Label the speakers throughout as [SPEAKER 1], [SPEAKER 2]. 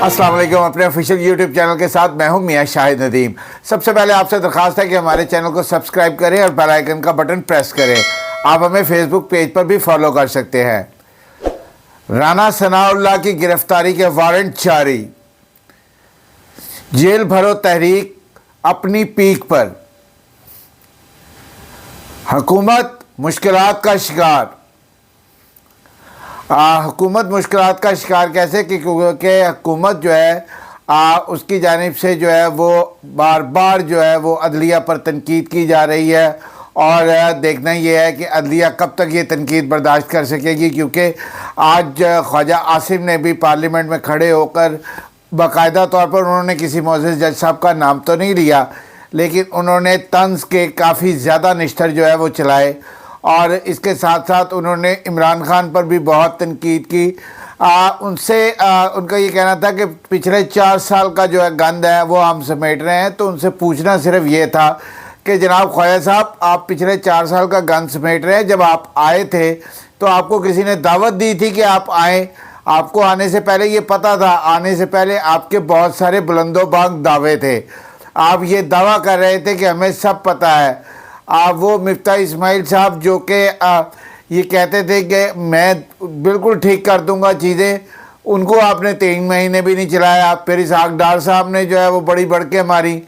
[SPEAKER 1] السلام علیکم. اپنے آفیشیل یوٹیوب چینل کے ساتھ میں ہوں میاں شاہد ندیم. سب سے پہلے آپ سے درخواست ہے کہ ہمارے چینل کو سبسکرائب کریں اور بیل آئیکن کا بٹن پریس کریں. آپ ہمیں فیس بک پیج پر بھی فالو کر سکتے ہیں. رانا ثناء اللہ کی گرفتاری کے وارنٹ جاری. جیل بھرو تحریک اپنی پیک پر. حکومت مشکلات کا شکار. حکومت مشکلات کا شکار کیسے؟ کیونکہ حکومت جو ہے اس کی جانب سے جو ہے وہ بار بار جو ہے وہ عدلیہ پر تنقید کی جا رہی ہے، اور دیکھنا یہ ہے کہ عدلیہ کب تک یہ تنقید برداشت کر سکے گی. کیونکہ آج خواجہ عاصم نے بھی پارلیمنٹ میں کھڑے ہو کر باقاعدہ طور پر انہوں نے کسی معزز جج صاحب کا نام تو نہیں لیا، لیکن انہوں نے طنز کے کافی زیادہ نشتر جو ہے وہ چلائے، اور اس کے ساتھ ساتھ انہوں نے عمران خان پر بھی بہت تنقید کی. ان کا یہ کہنا تھا کہ پچھلے 4 سال کا جو ہے گند ہے وہ ہم سمیٹ رہے ہیں. تو ان سے پوچھنا صرف یہ تھا کہ جناب خواجہ صاحب، آپ پچھلے 4 سال کا گند سمیٹ رہے ہیں. جب آپ آئے تھے تو آپ کو کسی نے دعوت دی تھی کہ آپ آئیں؟ آپ کو آنے سے پہلے یہ پتہ تھا؟ آنے سے پہلے آپ کے بہت سارے بلند و بانگ دعوے تھے. آپ یہ دعویٰ کر رہے تھے کہ ہمیں سب پتہ ہے. وہ مفتاح اسماعیل صاحب جو کہ یہ کہتے تھے کہ میں بالکل ٹھیک کر دوں گا چیزیں، ان کو آپ نے 3 مہینے بھی نہیں چلایا. پھر اسحاق ڈار صاحب نے جو ہے وہ بڑی بڑکیں ماری،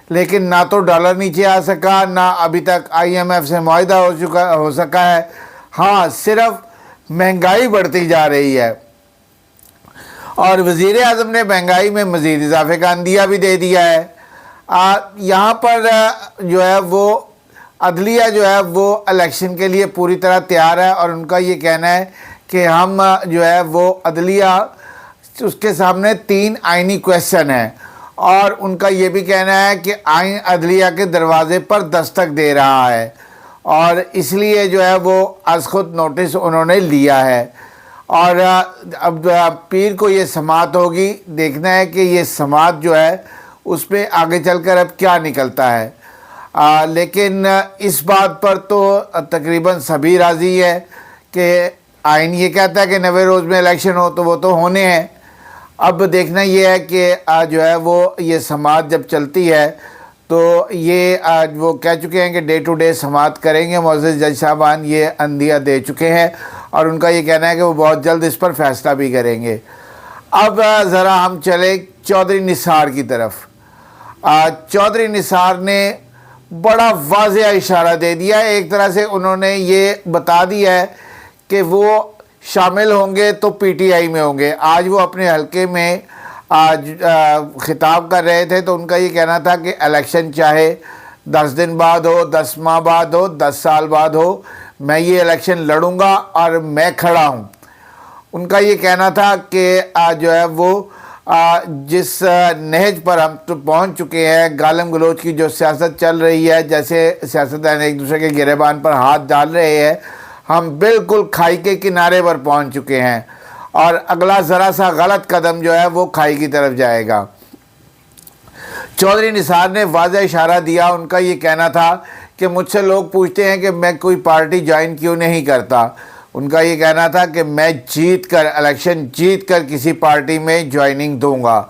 [SPEAKER 1] لیکن نہ تو ڈالر نیچے آ سکا، نہ ابھی تک IMF سے معاہدہ ہو سکا ہے. ہاں، صرف مہنگائی بڑھتی جا رہی ہے، اور وزیر اعظم نے مہنگائی میں مزید اضافے کا عندیہ بھی دے دیا ہے. یہاں پر جو ہے وہ عدلیہ جو ہے وہ الیکشن کے لیے پوری طرح تیار ہے، اور ان کا یہ کہنا ہے کہ ہم جو ہے وہ عدلیہ، اس کے سامنے 3 آئینی کویسچن ہیں، اور ان کا یہ بھی کہنا ہے کہ آئین عدلیہ کے دروازے پر دستک دے رہا ہے، اور اس لیے جو ہے وہ از خود نوٹس انہوں نے لیا ہے. اور اب پیر کو یہ سماعت ہوگی. دیکھنا ہے کہ یہ سماعت جو ہے اس پہ آگے چل کر اب کیا نکلتا ہے. لیکن اس بات پر تو تقریباً سبھی راضی ہے کہ آئین یہ کہتا ہے کہ 90 روز میں الیکشن ہو، تو وہ تو ہونے ہیں. اب دیکھنا یہ ہے کہ جو ہے وہ یہ سماعت جب چلتی ہے تو یہ وہ کہہ چکے ہیں کہ ڈے ٹو ڈے سماعت کریں گے. معزز جج صاحبان یہ عندیہ دے چکے ہیں، اور ان کا یہ کہنا ہے کہ وہ بہت جلد اس پر فیصلہ بھی کریں گے. اب ذرا ہم چلیں چودھری نثار کی طرف. چودھری نثار نے بڑا واضح اشارہ دے دیا ہے. ایک طرح سے انہوں نے یہ بتا دیا ہے کہ وہ شامل ہوں گے تو PTI میں ہوں گے. آج وہ اپنے حلقے میں خطاب کر رہے تھے، تو ان کا یہ کہنا تھا کہ الیکشن چاہے 10 دن بعد ہو، 10 ماہ بعد ہو، 10 سال بعد ہو، میں یہ الیکشن لڑوں گا اور میں کھڑا ہوں. ان کا یہ کہنا تھا کہ جو ہے وہ جس نہج پر ہم تو پہنچ چکے ہیں، گالم گلوچ کی جو سیاست چل رہی ہے، جیسے سیاستدان ایک دوسرے کے گریبان پر ہاتھ ڈال رہے ہیں، ہم بالکل کھائی کے کنارے پر پہنچ چکے ہیں، اور اگلا ذرا سا غلط قدم جو ہے وہ کھائی کی طرف جائے گا. چودھری نثار نے واضح اشارہ دیا. ان کا یہ کہنا تھا کہ مجھ سے لوگ پوچھتے ہیں کہ میں کوئی پارٹی جوائن کیوں نہیں کرتا. ان کا یہ کہنا تھا کہ میں الیکشن جیت کر کسی پارٹی میں جوائننگ دوں گا.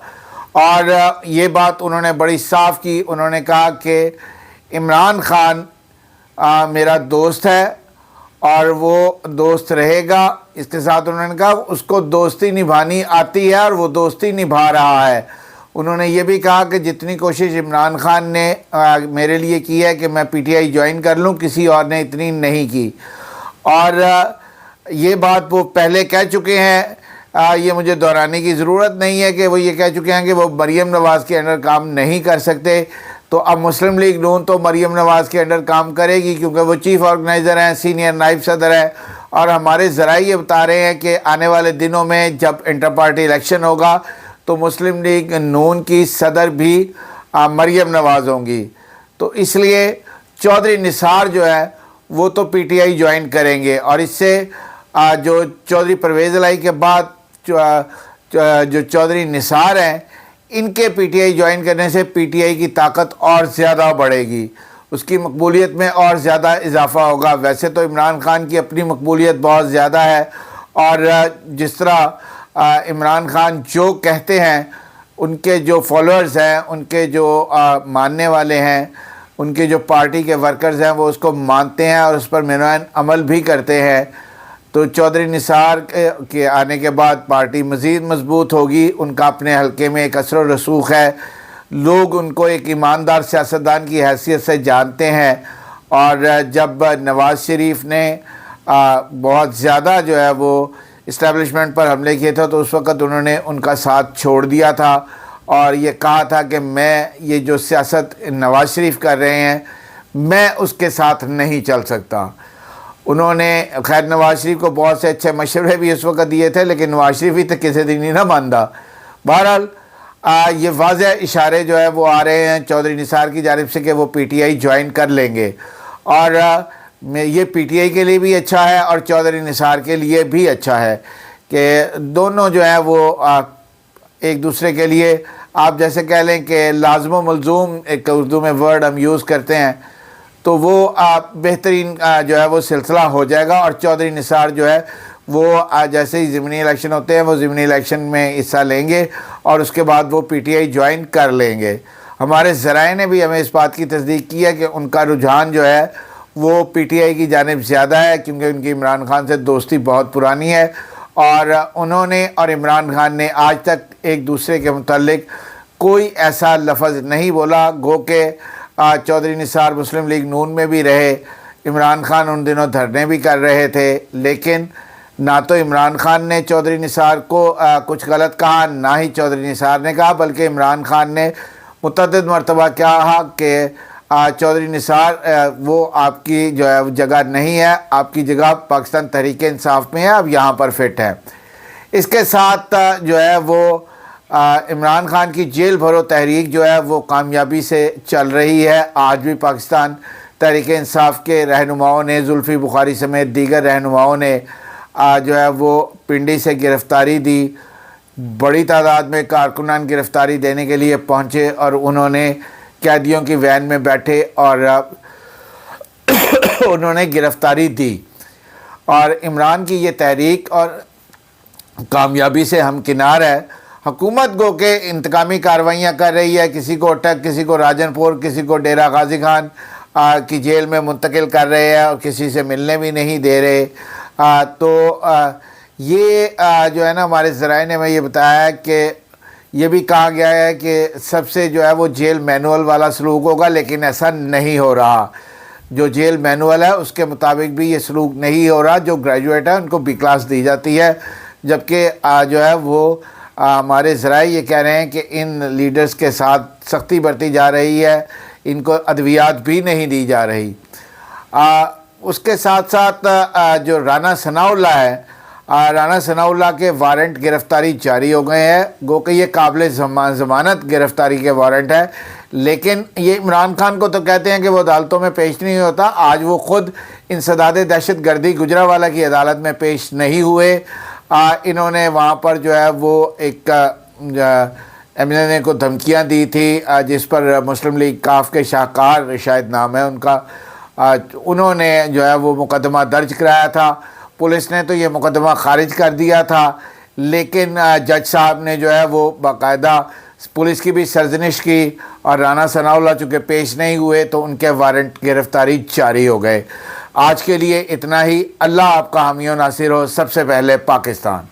[SPEAKER 1] اور یہ بات انہوں نے بڑی صاف کی. انہوں نے کہا کہ عمران خان میرا دوست ہے اور وہ دوست رہے گا. اس کے ساتھ انہوں نے کہا اس کو دوستی نبھانی آتی ہے اور وہ دوستی نبھا رہا ہے. انہوں نے یہ بھی کہا کہ جتنی کوشش عمران خان نے میرے لیے کی ہے کہ میں PTI جوائن کر لوں، کسی اور نے اتنی نہیں کی. اور یہ بات وہ پہلے کہہ چکے ہیں. یہ مجھے دہرانے کی ضرورت نہیں ہے کہ وہ یہ کہہ چکے ہیں کہ وہ مریم نواز کے انڈر کام نہیں کر سکتے. تو اب مسلم لیگ نون تو مریم نواز کے انڈر کام کرے گی، کیونکہ وہ چیف آرگنائزر ہیں، سینئر نائب صدر ہے. اور ہمارے ذرائع یہ بتا رہے ہیں کہ آنے والے دنوں میں جب انٹر پارٹی الیکشن ہوگا تو مسلم لیگ نون کی صدر بھی مریم نواز ہوں گی. تو اس لیے چودھری نثار جو ہے وہ تو PTI جوائن کریں گے. اور اس سے جو چودھری پرویز الہی کے بعد جو چودھری نثار ہیں، ان کے PTI جوائن کرنے سے PTI کی طاقت اور زیادہ بڑھے گی، اس کی مقبولیت میں اور زیادہ اضافہ ہوگا. ویسے تو عمران خان کی اپنی مقبولیت بہت زیادہ ہے، اور جس طرح عمران خان جو کہتے ہیں ان کے جو فالوورز ہیں، ان کے جو ماننے والے ہیں، ان کے جو پارٹی کے ورکرز ہیں وہ اس کو مانتے ہیں اور اس پر مینوان عمل بھی کرتے ہیں، تو چودھری نثار کے آنے کے بعد پارٹی مزید مضبوط ہوگی۔ ان کا اپنے حلقے میں ایک اثر و رسوخ ہے، لوگ ان کو ایک ایماندار سیاستدان کی حیثیت سے جانتے ہیں، اور جب نواز شریف نے بہت زیادہ جو ہے وہ اسٹیبلشمنٹ پر حملے کیے تھے تو اس وقت انہوں نے ان کا ساتھ چھوڑ دیا تھا اور یہ کہا تھا کہ میں یہ جو سیاست نواز شریف کر رہے ہیں میں اس کے ساتھ نہیں چل سکتا۔ انہوں نے خیر نواز شریف کو بہت سے اچھے مشورے بھی اس وقت دیے تھے، لیکن نواز شریف ہی تو کسی دن ہی نہ مانتا۔ بہرحال یہ واضح اشارے جو ہے وہ آ رہے ہیں چودھری نثار کی جانب سے کہ وہ پی ٹی آئی جوائن کر لیں گے، اور یہ پی ٹی آئی کے لیے بھی اچھا ہے اور چودھری نثار کے لیے بھی اچھا ہے کہ دونوں جو ہیں وہ ایک دوسرے کے لیے، آپ جیسے کہہ لیں کہ لازم و ملزوم ایک اردو میں ورڈ ہم یوز کرتے ہیں، تو وہ بہترین جو ہے وہ سلسلہ ہو جائے گا، اور چودھری نثار جو ہے وہ جیسے ہی ضمنی الیکشن ہوتے ہیں وہ ضمنی الیکشن میں حصہ لیں گے اور اس کے بعد وہ پی ٹی آئی جوائن کر لیں گے۔ ہمارے ذرائع نے بھی ہمیں اس بات کی تصدیق کی ہے کہ ان کا رجحان جو ہے وہ پی ٹی آئی کی جانب زیادہ ہے، کیونکہ ان کی عمران خان سے دوستی بہت پرانی ہے، اور انہوں نے اور عمران خان نے آج تک ایک دوسرے کے متعلق کوئی ایسا لفظ نہیں بولا۔ گو کہ چودھری نثار مسلم لیگ نون میں بھی رہے، عمران خان ان دنوں دھرنے بھی کر رہے تھے، لیکن نہ تو عمران خان نے چودھری نثار کو کچھ غلط کہا، نہ ہی چودھری نثار نے کہا، بلکہ عمران خان نے متعدد مرتبہ کہا کہ چودھری نثار وہ آپ کی جو ہے جگہ نہیں ہے، آپ کی جگہ پاکستان تحریک انصاف میں ہے، اب یہاں پر فٹ ہے۔ اس کے ساتھ جو ہے وہ عمران خان کی جیل بھرو تحریک جو ہے وہ کامیابی سے چل رہی ہے۔ آج بھی پاکستان تحریک انصاف کے رہنماؤں نے، زلفی بخاری سمیت دیگر رہنماؤں نے جو ہے وہ پنڈی سے گرفتاری دی، بڑی تعداد میں کارکنان گرفتاری دینے کے لیے پہنچے اور انہوں نے قیدیوں کی وین میں بیٹھے اور انہوں نے گرفتاری دی، اور عمران کی یہ تحریک اور کامیابی سے ہمکنار ہے۔ حکومت گو کہ انتقامی کارروائیاں کر رہی ہے، کسی کو اٹک، کسی کو راجن پور، کسی کو ڈیرہ غازی خان کی جیل میں منتقل کر رہے ہیں اور کسی سے ملنے بھی نہیں دے رہے، تو یہ جو ہے نا ہمارے ذرائع نے ہمیں یہ بتایا ہے کہ یہ بھی کہا گیا ہے کہ سب سے جو ہے وہ جیل مینول والا سلوک ہوگا، لیکن ایسا نہیں ہو رہا۔ جو جیل مینول ہے اس کے مطابق بھی یہ سلوک نہیں ہو رہا، جو گریجویٹ ہے ان کو بی کلاس دی جاتی ہے، جبکہ جو ہے وہ ہمارے ذرائع یہ کہہ رہے ہیں کہ ان لیڈرز کے ساتھ سختی برتی جا رہی ہے، ان کو ادویات بھی نہیں دی جا رہی۔ اس کے ساتھ ساتھ جو رانا ثناء اللہ ہے، رانا ثناء اللہ کے وارنٹ گرفتاری جاری ہو گئے ہیں، گو کہ یہ قابل ضمانت گرفتاری کے وارنٹ ہے، لیکن یہ عمران خان کو تو کہتے ہیں کہ وہ عدالتوں میں پیش نہیں ہوتا۔ آج وہ خود انسداد دہشت گردی گجرانوالہ کی عدالت میں پیش نہیں ہوئے۔ انہوں نے وہاں پر جو ہے وہ ایک ایم ایل اے کو دھمکیاں دی تھی، جس پر مسلم لیگ کاف کے شاہکار شاید نام ہے ان کا، انہوں نے جو ہے وہ مقدمہ درج کرایا تھا۔ پولیس نے تو یہ مقدمہ خارج کر دیا تھا، لیکن جج صاحب نے جو ہے وہ باقاعدہ پولیس کی بھی سرزنش کی، اور رانا ثناء اللہ چونکہ پیش نہیں ہوئے تو ان کے وارنٹ گرفتاری جاری ہو گئے۔ آج کے لیے اتنا ہی۔ اللہ آپ کا حامی و ناصر ہو۔ سب سے پہلے پاکستان۔